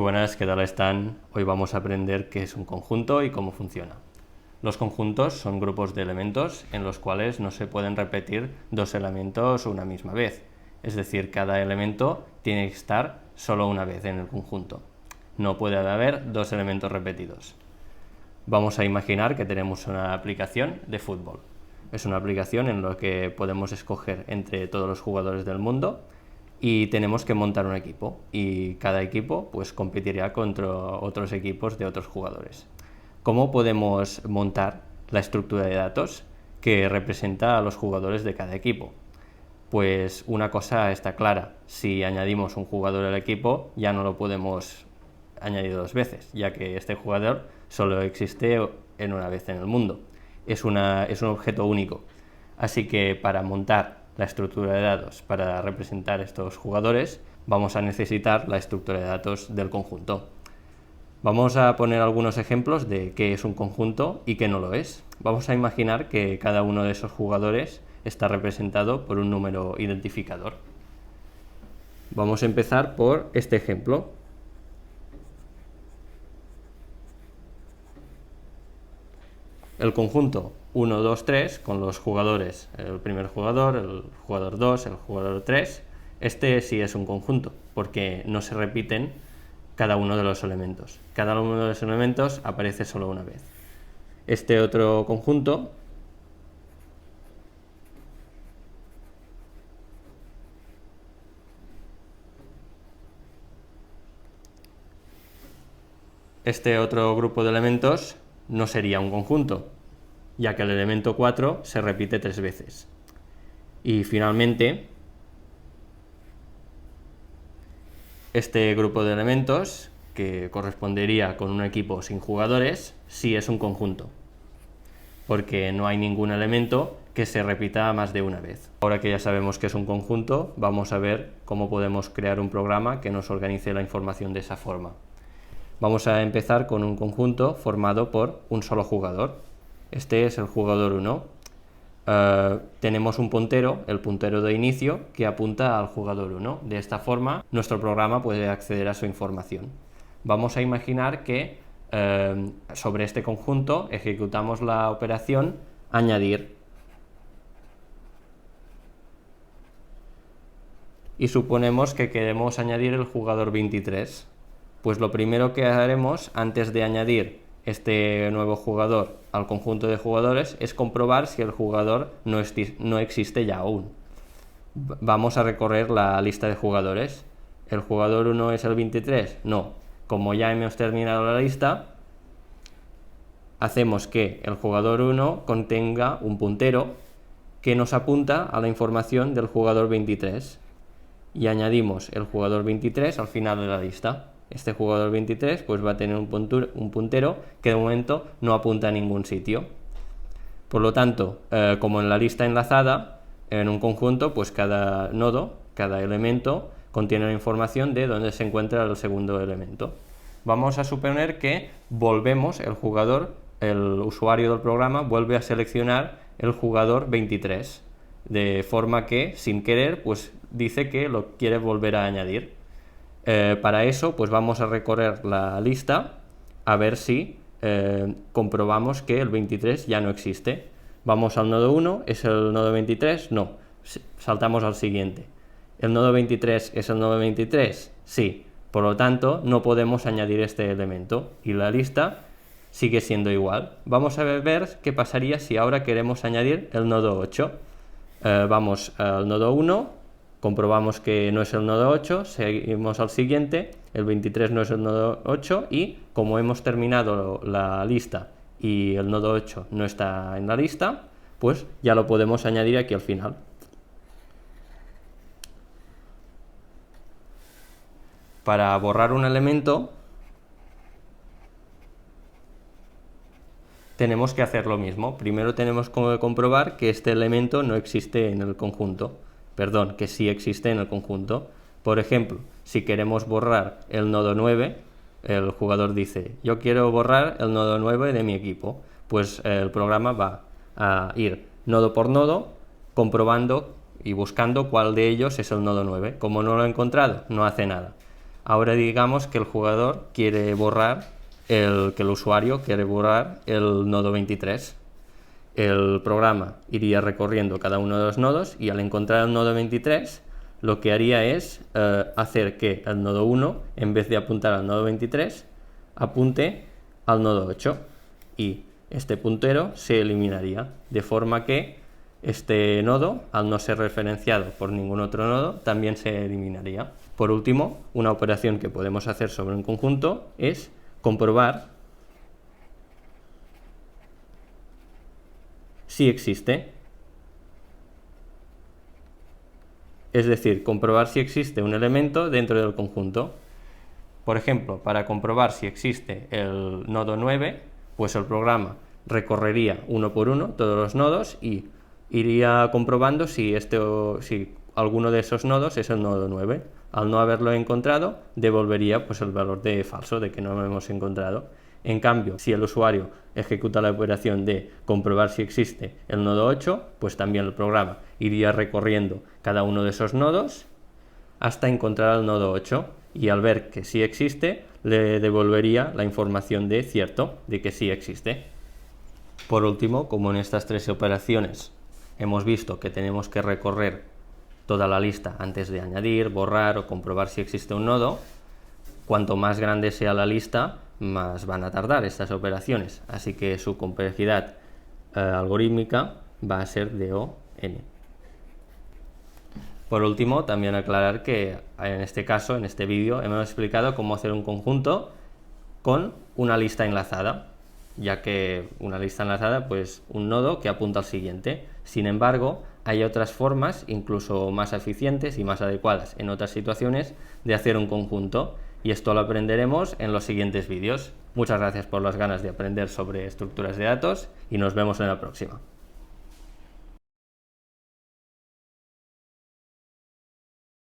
Buenas, ¿qué tal están? Hoy vamos a aprender qué es un conjunto y cómo funciona. Los conjuntos son grupos de elementos en los cuales no se pueden repetir dos elementos una misma vez. Es decir, cada elemento tiene que estar solo una vez en el conjunto. No puede haber dos elementos repetidos. Vamos a imaginar que tenemos una aplicación de fútbol. Es una aplicación en la que podemos escoger entre todos los jugadores del mundo y tenemos que montar un equipo, y cada equipo pues competirá contra otros equipos de otros jugadores. ¿Cómo podemos montar la estructura de datos que representa a los jugadores de cada equipo? Pues una cosa está clara: si añadimos un jugador al equipo ya no lo podemos añadir dos veces, ya que este jugador solo existe en una vez en el mundo. Es un objeto único. Así que para montar la estructura de datos para representar estos jugadores vamos a necesitar la estructura de datos del conjunto. Vamos a poner algunos ejemplos de qué es un conjunto y qué no lo es. Vamos a imaginar que cada uno de esos jugadores está representado por un número identificador. Vamos a empezar por este ejemplo. El conjunto 1, 2, 3, con los jugadores, el primer jugador, el jugador 2, el jugador 3, este sí es un conjunto, porque no se repiten cada uno de los elementos. Cada uno de los elementos aparece solo una vez. Este otro conjunto este otro grupo de elementos no sería un conjunto, ya que el elemento 4 se repite 3 veces. Y finalmente, este grupo de elementos, que correspondería con un equipo sin jugadores, sí es un conjunto, porque no hay ningún elemento que se repita más de una vez. Ahora que ya sabemos que es un conjunto, vamos a ver cómo podemos crear un programa que nos organice la información de esa forma. Vamos a empezar con un conjunto formado por un solo jugador. Este es el jugador 1. Tenemos un puntero, el puntero de inicio, que apunta al jugador 1. De esta forma, nuestro programa puede acceder a su información. Vamos a imaginar que sobre este conjunto ejecutamos la operación añadir. Y suponemos que queremos añadir el jugador 23. Pues lo primero que haremos antes de añadir este nuevo jugador al conjunto de jugadores es comprobar si el jugador no existe ya aún. Vamos a recorrer la lista de jugadores. ¿El jugador 1 es el 23? No. Como ya hemos terminado la lista, hacemos que el jugador 1 contenga un puntero que nos apunta a la información del jugador 23. Y añadimos el jugador 23 al final de la lista. Este jugador 23 pues va a tener un puntero que de momento no apunta a ningún sitio. Por lo tanto, como en la lista enlazada, en un conjunto, pues cada nodo, cada elemento, contiene la información de dónde se encuentra el segundo elemento. Vamos a suponer que el usuario del programa vuelve a seleccionar el jugador 23, de forma que, sin querer, pues dice que lo quiere volver a añadir. Para eso pues vamos a recorrer la lista a ver si comprobamos que el 23 ya no existe. Vamos al nodo 1, ¿es el nodo 23? No, saltamos al siguiente. ¿El nodo 23 es el nodo 23? Sí, por lo tanto no podemos añadir este elemento y la lista sigue siendo igual. Vamos a ver qué pasaría si ahora queremos añadir el nodo 8. Vamos al nodo 1, comprobamos que no es el nodo 8, seguimos al siguiente, el 23 no es el nodo 8 y como hemos terminado la lista y el nodo 8 no está en la lista, pues ya lo podemos añadir aquí al final. Para borrar un elemento tenemos que hacer lo mismo. Primero tenemos que comprobar que este elemento no existe en el conjunto. Perdón, que sí existe en el conjunto. Por ejemplo, si queremos borrar el nodo 9, el jugador dice: yo quiero borrar el nodo 9 de mi equipo. Pues el programa va a ir nodo por nodo, comprobando y buscando cuál de ellos es el nodo 9. Como no lo ha encontrado, no hace nada. Ahora digamos que el jugador quiere borrar, que el usuario quiere borrar el nodo 23. El programa iría recorriendo cada uno de los nodos y al encontrar el nodo 23 lo que haría es hacer que el nodo 1, en vez de apuntar al nodo 23, apunte al nodo 8 y este puntero se eliminaría, de forma que este nodo, al no ser referenciado por ningún otro nodo, también se eliminaría. Por último, una operación que podemos hacer sobre un conjunto es comprobar si existe. Es decir, comprobar si existe un elemento dentro del conjunto. Por ejemplo, para comprobar si existe el nodo 9, pues el programa recorrería uno por uno todos los nodos y iría comprobando si alguno de esos nodos es el nodo 9. Al no haberlo encontrado, devolvería pues el valor de falso, de que no lo hemos encontrado. En cambio, si el usuario ejecuta la operación de comprobar si existe el nodo 8, pues también el programa iría recorriendo cada uno de esos nodos hasta encontrar el nodo 8 y al ver que sí existe, le devolvería la información de cierto, de que sí existe. Por último, como en estas tres operaciones hemos visto que tenemos que recorrer toda la lista antes de añadir, borrar o comprobar si existe un nodo, cuanto más grande sea la lista, más van a tardar estas operaciones, así que su complejidad algorítmica va a ser de O n. Por último, también aclarar que en este caso, en este vídeo, hemos explicado cómo hacer un conjunto con una lista enlazada, ya que una lista enlazada, pues un nodo que apunta al siguiente. Sin embargo, hay otras formas, incluso más eficientes y más adecuadas en otras situaciones, de hacer un conjunto, y esto lo aprenderemos en los siguientes vídeos. Muchas gracias por las ganas de aprender sobre estructuras de datos y nos vemos en la próxima.